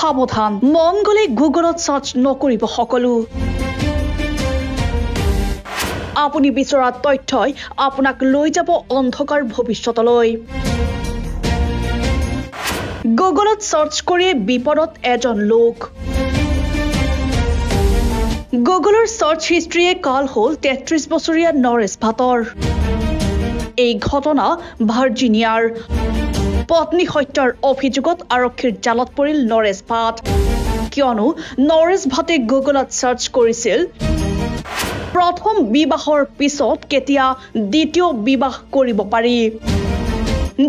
সাৱধান মন গলে গুগলত সাৰ্চ নকৰিব সকলো আপুনি বিচৰা তথ্যই আপোনাক লৈ যাব অন্ধকাৰ ভৱিষ্যতলৈ গুগলত সাৰ্চ কৰি বিপদত এজন লোক গুগলৰ সাৰ্চ হিষ্ট্ৰীয়ে কাল হ'ল 33 বছৰীয়া নৰেশ ভাটৰ এই ঘটনা ভাৰ্জিনিয়াৰ পত্নী হত্যাৰ অভিযোগত আৰক্ষীৰ জালত পৰিল নৰেশ ভাট কিয়নো নৰেশ ভাটে গুগলত সাৰ্চ কৰিছিল প্ৰথম বিবাহৰ পিছত কেতিয়া দ্বিতীয় বিবাহ কৰিব পাৰি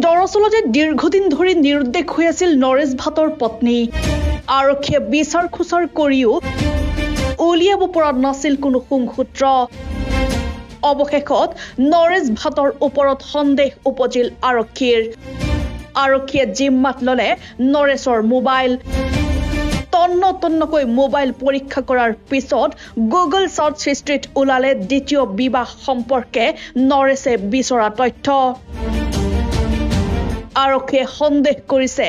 দৰাচলতে দীৰ্ঘদিন ধৰি নিৰুদ্দেশ হৈ আছিল নৰেশ ভাটৰ পত্নী আৰক্ষীয়ে বিচাৰ খুচাৰ কৰিও উলিয়াব পৰা নাছিল কোনো সংসূত্ৰ অৱশেষত নৰেশ ভাটৰ ওপৰত সন্দেহ উপজিল আৰক্ষীয়ে জিম্মাত ললে নৰেশৰ মোবাইল তন্নকৈ মোবাইল পৰীক্ষা কৰাৰ পিছত গুগল সাৰ্চ হিষ্ট্ৰীত ওলালে দ্বিতীয় বিবাহ সম্পৰ্কে নৰেশে বিচৰা তথ্য আৰক্ষীয়ে সন্দেহ কৰিছে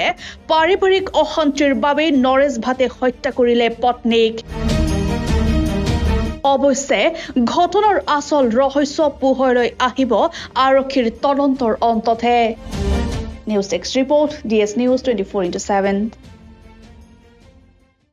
পাৰিবাৰিক অশান্তিৰ বাবে নৰেশ ভাটে হত্যা কৰিলে পত্নীক অৱশ্যে ঘটনাৰ আসল ৰহস্য পোহৰলৈ আহিব আৰক্ষীৰ তদন্তৰ অন্ততহে নিউজ 6 ৰিপৰ্ট DS News 24/7